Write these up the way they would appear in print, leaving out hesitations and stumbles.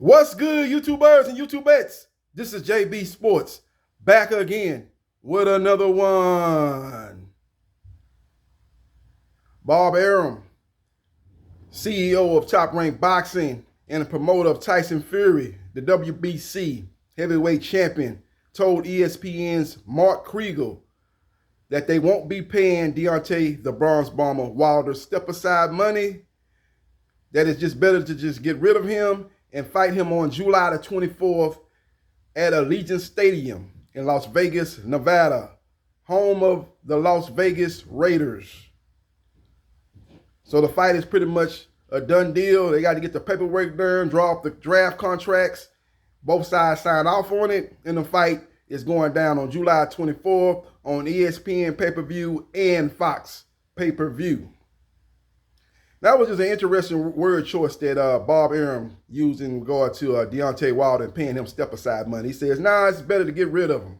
What's good, YouTubers and YouTubettes? This is JB Sports back again with another one. Bob Arum, CEO of Top Rank Boxing and a promoter of Tyson Fury, the WBC heavyweight champion, told ESPN's Mark Kriegel that they won't be paying Deontay the Bronze Bomber Wilder step-aside money, that it's just better to just get rid of him and fight him on July the 24th at Allegiant Stadium in Las Vegas, Nevada, home of the Las Vegas Raiders. So the fight is pretty much a done deal. They got to get the paperwork done, draw up the draft contracts. Both sides sign off on it, and the fight is going down on July 24th on ESPN pay-per-view and Fox pay-per-view. That was just an interesting word choice that Bob Arum used in regard to Deontay Wilder and paying him step-aside money. He says, nah, it's better to get rid of him.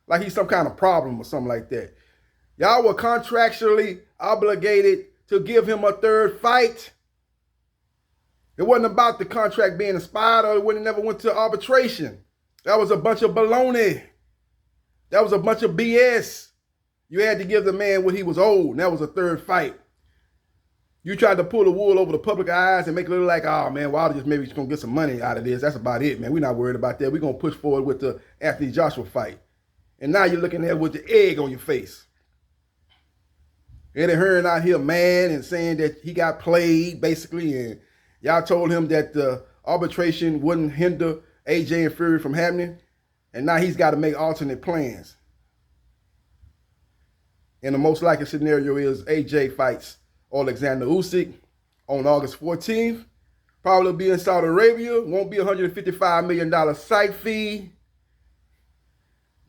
Like he's some kind of problem or something like that. Y'all were contractually obligated to give him a third fight. It wasn't about the contract being expired or it never went to arbitration. That was a bunch of baloney. That was a bunch of BS. You had to give the man what he was owed, and that was a third fight. You tried to pull the wool over the public eyes and make it look like, oh, man, Wilder just maybe he's going to get some money out of this. That's about it, man. We're not worried about that. We're going to push forward with the Anthony Joshua fight. And now you're looking at with the egg on your face. Eddie Hearn out here mad and saying that he got played, basically, and y'all told him that the arbitration wouldn't hinder AJ and Fury from happening, and now he's got to make alternate plans. And the most likely scenario is AJ fights Alexander Usyk on August 14th. Probably be in Saudi Arabia. Won't be a $155 million site fee.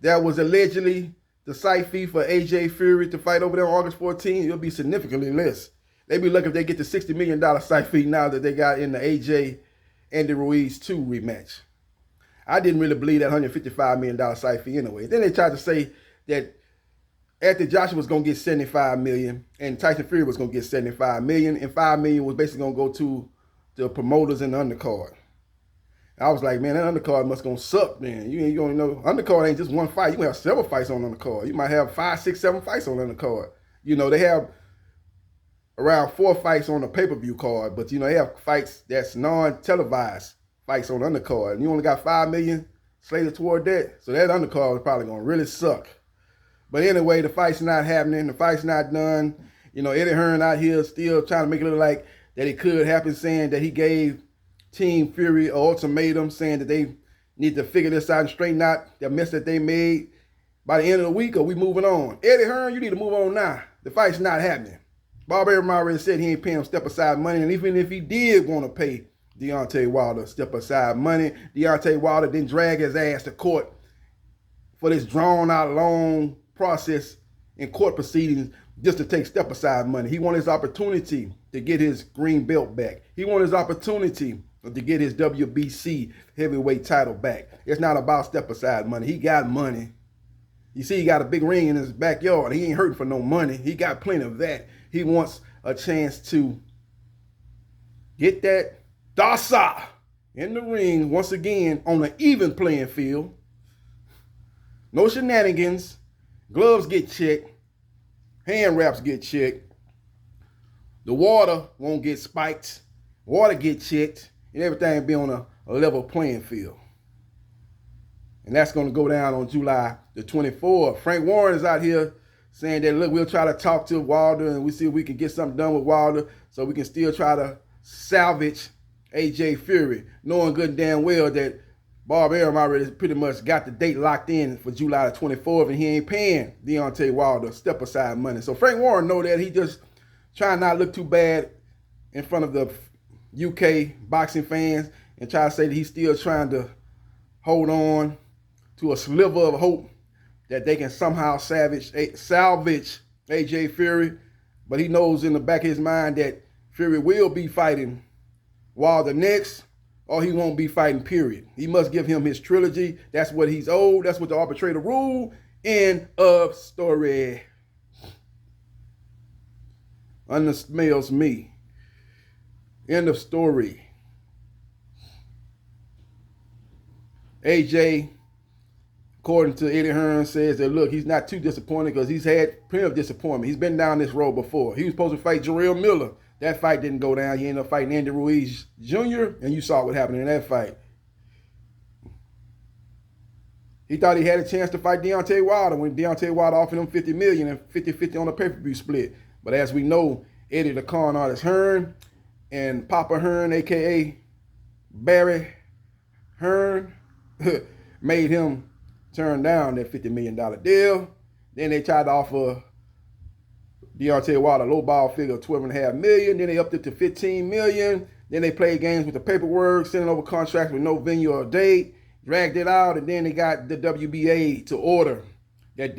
That was allegedly the site fee for AJ Fury to fight over there on August 14th. It'll be significantly less. They be lucky if they get the $60 million site fee now that they got in the AJ Andy Ruiz 2 rematch. I didn't really believe that $155 million site fee anyway. Then they tried to say that Anthony Joshua was going to get $75 million and Tyson Fury was going to get $75 million, and $5 million was basically going to go to the promoters and the undercard. I was like, man, that undercard must going to suck, man. You don't know, undercard ain't just one fight. You can have several fights on the undercard. You might have 5, 6, 7 fights on the undercard. You know, they have around 4 fights on the pay-per-view card, but, you know, they have fights that's non-televised fights on the undercard. And you only got $5 million slated toward that. So that undercard is probably going to really suck. But anyway, the fight's not happening. The fight's not done. You know, Eddie Hearn out here still trying to make it look like that it could happen, saying that he gave Team Fury an ultimatum, saying that they need to figure this out and straighten out the mess that they made by the end of the week, or we moving on. Eddie Hearn, you need to move on now. The fight's not happening. Bob Arum already said he ain't paying him step-aside money, and even if he did want to pay Deontay Wilder step-aside money, Deontay Wilder didn't drag his ass to court for this drawn-out long process in court proceedings just to take step-aside money. He wanted his opportunity to get his green belt back. He wanted his opportunity to get his WBC heavyweight title back. It's not about step-aside money. He got money. You see, he got a big ring in his backyard. He ain't hurting for no money. He got plenty of that. He wants a chance to get that Dasa in the ring once again on an even playing field. No shenanigans. Gloves get checked. Hand wraps get checked. The water won't get spiked. Water get checked. And everything be on a level playing field. And that's going to go down on July the 24th. Frank Warren is out here saying that, look, we'll try to talk to Wilder and we see if we can get something done with Wilder so we can still try to salvage AJ Fury, knowing good and damn well that Bob Arum already pretty much got the date locked in for July the 24th, and he ain't paying Deontay Wilder step-aside money. So Frank Warren know that. He just trying not to look too bad in front of the UK boxing fans and try to say that he's still trying to hold on to a sliver of hope that they can somehow salvage AJ Fury. But he knows in the back of his mind that Fury will be fighting Wilder next, or he won't be fighting, period. He must give him his trilogy. That's what he's owed. That's what the arbitrator ruled. End of story. Undersmells me. End of story. AJ, according to Eddie Hearn, says that, look, he's not too disappointed because he's had plenty of disappointment. He's been down this road before. He was supposed to fight Jarrell Miller. That fight didn't go down. He ended up fighting Andy Ruiz Jr., and you saw what happened in that fight. He thought he had a chance to fight Deontay Wilder when Deontay Wilder offered him $50 million and 50-50 on a pay-per-view split. But as we know, Eddie the con artist Hearn and Papa Hearn, a.k.a. Barry Hearn, made him turn down that $50 million deal. Then they tried to offer Deontay Wilder a lowball figure of $12.5 million. Then they upped it to $15 million. Then they played games with the paperwork, sending over contracts with no venue or date. Dragged it out, and then they got the WBA to order that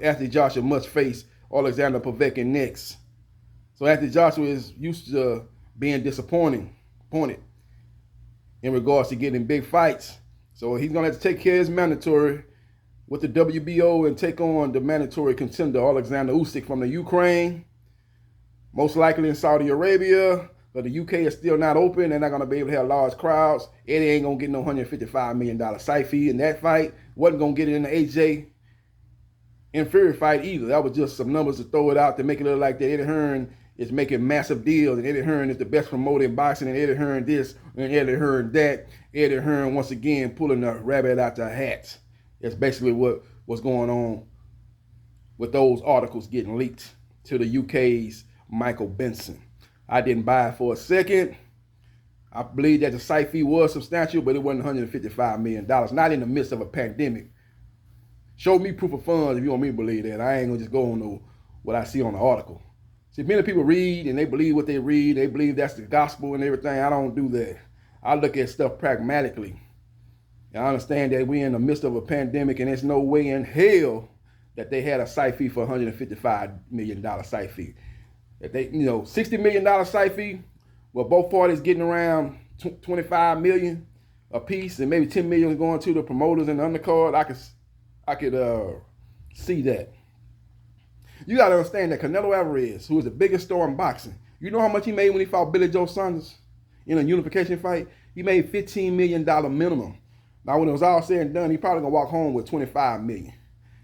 Anthony Joshua must face Alexander Povetkin next. So Anthony Joshua is used to being disappointed in regards to getting big fights. So he's going to have to take care of his mandatory with the WBO and take on the mandatory contender Alexander Usyk from the Ukraine, most likely in Saudi Arabia. But the UK is still not open. They're not going to be able to have large crowds. Eddie ain't going to get no $155 million site fee in that fight. Wasn't going to get it in the AJ and Fury fight either. That was just some numbers to throw it out to make it look like that Eddie Hearn is making massive deals and Eddie Hearn is the best promoter in boxing and Eddie Hearn this and Eddie Hearn that. Eddie Hearn, once again, pulling the rabbit out the hat. That's basically what's going on with those articles getting leaked to the UK's Michael Benson. I didn't buy it for a second. I believe that the site fee was substantial, but it wasn't $155 million, not in the midst of a pandemic. Show me proof of funds if you want me to believe that. I ain't going to just go on what I see on the article. See, many people read and they believe what they read. They believe that's the gospel and everything. I don't do that. I look at stuff pragmatically. And I understand that we're in the midst of a pandemic and there's no way in hell that they had a site fee for $155 million site fee. If they, $60 million site fee, well, both parties getting around $25 million a piece, and maybe $10 million going to the promoters and the undercard. I could see that. You got to understand that Canelo Alvarez, who is the biggest star in boxing, you know how much he made when he fought Billy Joe Saunders in a unification fight? He made $15 million minimum. Now, when it was all said and done, he probably gonna walk home with $25 million.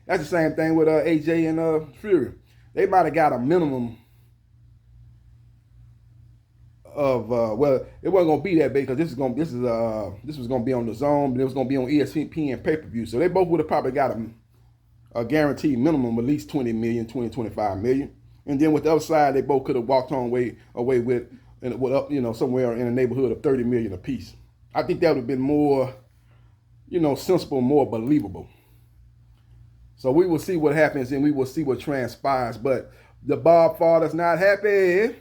That's the same thing with AJ and Fury. They might have got a minimum of well, it wasn't gonna be that big because this was gonna be on the Zone, but it was gonna be on ESPN pay-per-view. So they both would have probably got a guaranteed minimum of at least $25 million. And then with the other side, they both could have walked home away with somewhere in the neighborhood of $30 million apiece. I think that would have been more, sensible, more believable. So we will see what happens and we will see what transpires. But the Bob father's not happy.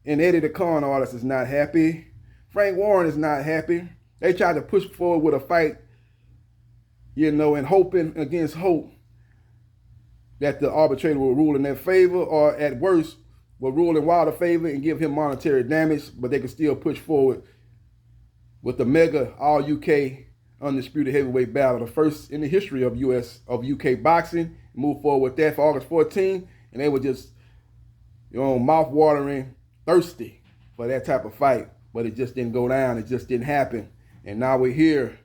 And Eddie the con artist is not happy. Frank Warren is not happy. They tried to push forward with a fight, and hoping against hope that the arbitrator will rule in their favor, or at worst, will rule in Wilder's favor and give him monetary damage, but they can still push forward with the mega all-UK undisputed heavyweight battle, the first in the history of UK boxing. Move forward with that for August 14th, and they were just, mouth-watering, thirsty for that type of fight, but it just didn't go down. It just didn't happen. And now we're here,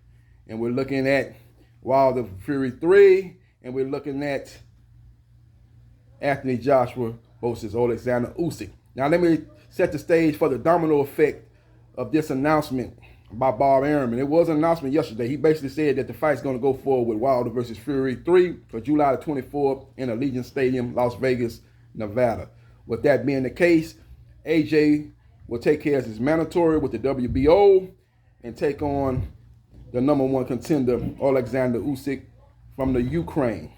and we're looking at Wilder Fury 3, and we're looking at Anthony Joshua versus Alexander Usyk. Now let me set the stage for the domino effect of this announcement by Bob Arum. It was an announcement yesterday. He basically said that the fight's going to go forward with Wilder versus Fury 3 for July the 24th in Allegiant Stadium, Las Vegas, Nevada. With that being the case, AJ will take care of his mandatory with the WBO and take on the number one contender, Alexander Usyk from the Ukraine.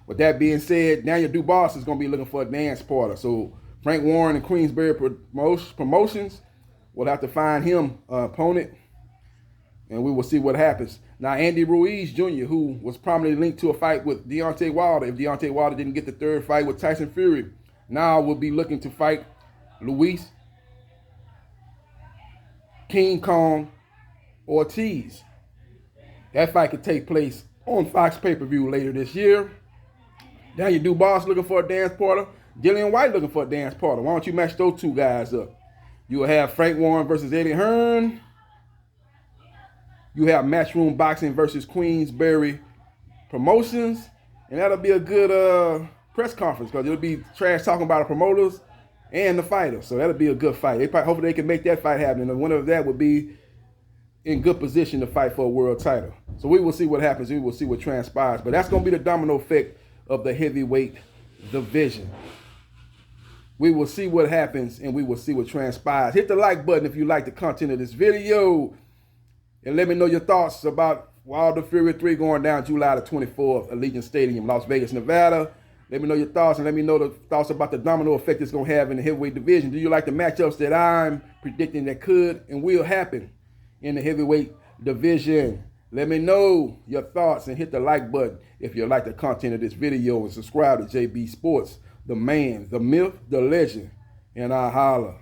With that being said, Daniel Dubois is going to be looking for a dance partner. So Frank Warren and Queensberry Promotions will have to find him an opponent, and we will see what happens. Now, Andy Ruiz Jr., who was prominently linked to a fight with Deontay Wilder, if Deontay Wilder didn't get the third fight with Tyson Fury, now will be looking to fight Luis King Kong Ortiz. That fight could take place on Fox pay-per-view later this year. Daniel Dubois looking for a dance partner. Dillian White looking for a dance partner. Why don't you match those two guys up? You will have Frank Warren versus Eddie Hearn. You have Matchroom Boxing versus Queensberry Promotions. And that'll be a good press conference because it'll be trash talking about the promoters and the fighters. So that'll be a good fight. Hopefully they can make that fight happen. And the winner of that would be in good position to fight for a world title. So we will see what happens. We will see what transpires. But that's going to be the domino effect of the heavyweight division. We will see what happens and we will see what transpires. Hit the like button if you like the content of this video. And let me know your thoughts about Wilder Fury 3 going down July the 24th, Allegiant Stadium, Las Vegas, Nevada. Let me know your thoughts and let me know the thoughts about the domino effect it's going to have in the heavyweight division. Do you like the matchups that I'm predicting that could and will happen in the heavyweight division? Let me know your thoughts and hit the like button if you like the content of this video and subscribe to JB Sports, the man, the myth, the legend, and I holla.